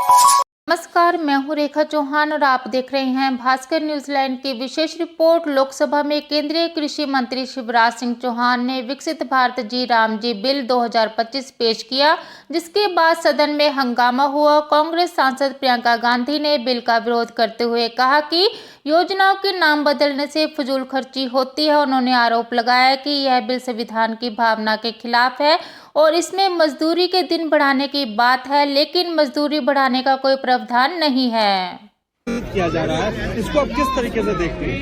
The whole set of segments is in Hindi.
नमस्कार, मैं हूं रेखा चौहान और आप देख रहे हैं भास्कर न्यूजीलैंड की विशेष रिपोर्ट। लोकसभा में केंद्रीय कृषि मंत्री शिवराज सिंह चौहान ने विकसित भारत जी राम जी बिल 2025 पेश किया, जिसके बाद सदन में हंगामा हुआ। कांग्रेस सांसद प्रियंका गांधी ने बिल का विरोध करते हुए कहा कि योजनाओं के नाम बदलने से फजूल खर्ची होती है। उन्होंने आरोप लगाया कि यह बिल संविधान की भावना के खिलाफ है और इसमें मजदूरी के दिन बढ़ाने की बात है, लेकिन मजदूरी बढ़ाने का कोई प्रावधान नहीं है। किया जा रहा है, इसको आप किस तरीके से देखते हैं?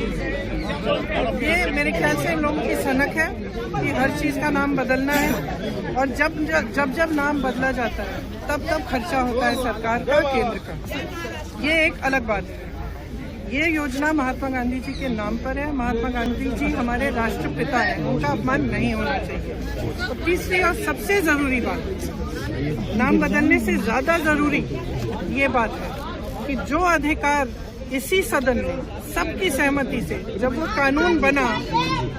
ये मेरे ख्याल से इन लोगों की सनक है कि हर चीज का नाम बदलना है, और जब नाम बदला जाता है तब खर्चा होता है सरकार का, केंद्र का। ये एक अलग बात है। ये योजना महात्मा गांधी जी के नाम पर है। महात्मा गांधी जी हमारे राष्ट्रपिता हैं, उनका अपमान नहीं होना चाहिए। तो तीसरी और सबसे जरूरी बात, नाम बदलने से ज्यादा जरूरी ये बात है कि जो अधिकार इसी सदन में सबकी सहमति से जब वो कानून बना,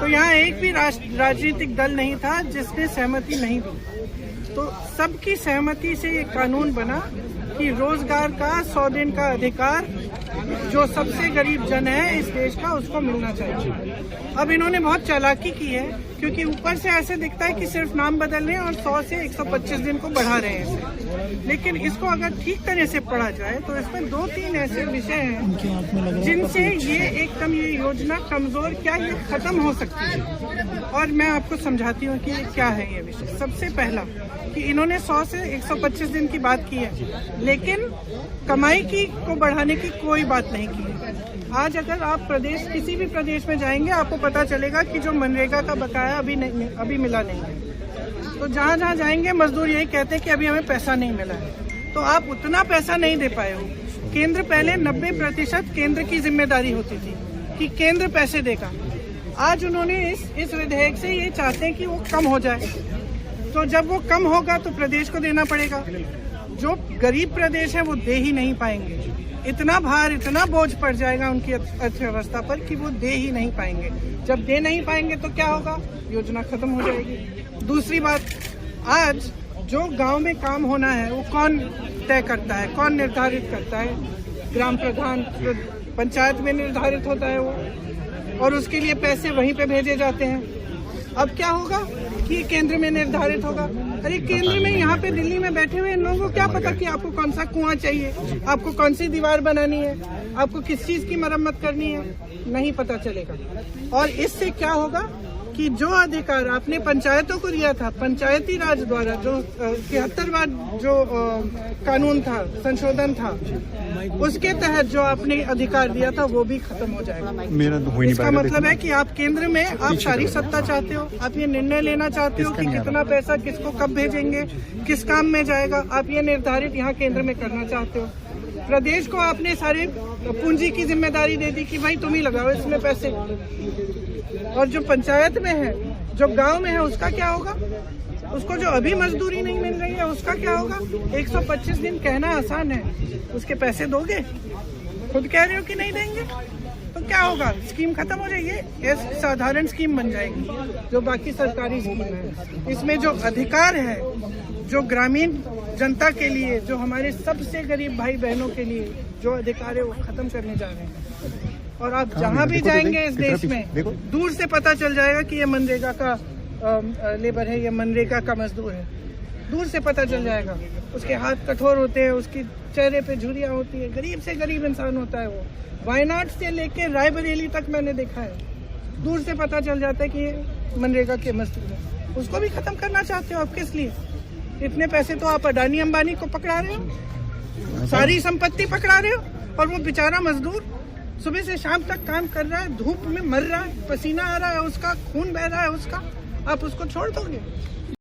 तो यहाँ एक भी राजनीतिक दल नहीं था जिसने सहमति नहीं दी। तो सबकी सहमति से ये कानून बना कि रोजगार का 100 दिन का अधिकार जो सबसे गरीब जन है इस देश का, उसको मिलना चाहिए। अब इन्होंने बहुत चालाकी की है, क्योंकि ऊपर से ऐसे दिखता है कि सिर्फ नाम बदल रहे हैं और 100 से 125 दिन को बढ़ा रहे हैं। लेकिन इसको अगर ठीक तरह से पढ़ा जाए तो इसमें 2-3 ऐसे विषय हैं जिनसे ये एकदम ये योजना कमजोर, क्या ये खत्म हो सकती है। और मैं आपको समझाती हूँ कि ये क्या है ये विषय। सबसे पहला कि इन्होंने 100 से 125 दिन की बात की है, लेकिन कमाई को बढ़ाने की कोई बात नहीं की है। आज अगर आप किसी भी प्रदेश में जाएंगे, आपको पता चलेगा कि जो मनरेगा का बकाया अभी मिला नहीं है। तो जहाँ जाएंगे मजदूर यही कहते हैं कि अभी हमें पैसा नहीं मिला है। तो आप उतना पैसा नहीं दे पाए हो। केंद्र पहले 90% केंद्र की जिम्मेदारी होती थी कि केंद्र पैसे देगा। आज उन्होंने इस विधेयक से ये चाहते हैं कि वो कम हो जाए। तो जब वो कम होगा तो प्रदेश को देना पड़ेगा। जो गरीब प्रदेश है वो दे ही नहीं पाएंगे। इतना भार, इतना बोझ पड़ जाएगा उनकी अर्थव्यवस्था पर कि वो दे ही नहीं पाएंगे। जब दे नहीं पाएंगे तो क्या होगा? योजना खत्म हो जाएगी। दूसरी बात, आज जो गांव में काम होना है वो कौन तय करता है, कौन निर्धारित करता है? ग्राम प्रधान, पंचायत में निर्धारित होता है वो, और उसके लिए पैसे वहीं पे भेजे जाते हैं। अब क्या होगा कि केंद्र में निर्धारित होगा। अरे केंद्र में यहाँ पे दिल्ली में बैठे हुए इन लोगों को क्या पता कि आपको कौन सा कुआं चाहिए, आपको कौन सी दीवार बनानी है, आपको किस चीज की मरम्मत करनी है, नहीं पता चलेगा। और इससे क्या होगा कि जो अधिकार आपने पंचायतों को दिया था, पंचायती राज द्वारा जो 73वां जो कानून था, संशोधन था, उसके तहत जो आपने अधिकार दिया था वो भी खत्म हो जाएगा। इसका मतलब है कि आप केंद्र में आप सारी सत्ता चाहते हो। आप ये निर्णय लेना चाहते हो कि कितना पैसा किसको कब भेजेंगे, किस काम में जाएगा, आप ये निर्धारित यहाँ केंद्र में करना चाहते हो। प्रदेश को आपने सारे पूंजी की जिम्मेदारी दे दी कि भाई तुम ही लगाओ इसमें पैसे। और जो पंचायत में है, जो गांव में है, उसका क्या होगा? उसको जो अभी मजदूरी नहीं मिल रही है उसका क्या होगा? 125 दिन कहना आसान है, उसके पैसे दोगे? खुद कह रहे हो कि नहीं देंगे, तो क्या होगा? स्कीम खत्म हो जाएगी। ये साधारण स्कीम बन जाएगी जो बाकी सरकारी स्कीम है। इसमें जो अधिकार है, जो ग्रामीण जनता के लिए, जो हमारे सबसे गरीब भाई बहनों के लिए जो अधिकार है वो खत्म करने जा रहे हैं। और आप जहाँ भी जाएंगे इस देश में, दूर से पता चल जाएगा कि ये मनरेगा का लेबर है, ये मनरेगा का मजदूर है। दूर से पता चल जाएगा। उसके हाथ कठोर होते हैं, उसकी चेहरे पे झुर्रियाँ होती है, गरीब से गरीब इंसान होता है वो। वायनाड से लेके रायबरेली तक मैंने देखा है। दूर से पता चल जाता है कि ये मनरेगा के मजदूर है। उसको भी खत्म करना चाहते हो आप? किस लिए? इतने पैसे तो आप अडानी अंबानी को पकड़ा रहे हो, सारी संपत्ति पकड़ा रहे हो, और वो बेचारा मजदूर सुबह से शाम तक काम कर रहा है, धूप में मर रहा है, पसीना आ रहा है उसका, खून बह रहा है उसका, आप उसको छोड़ दोगे?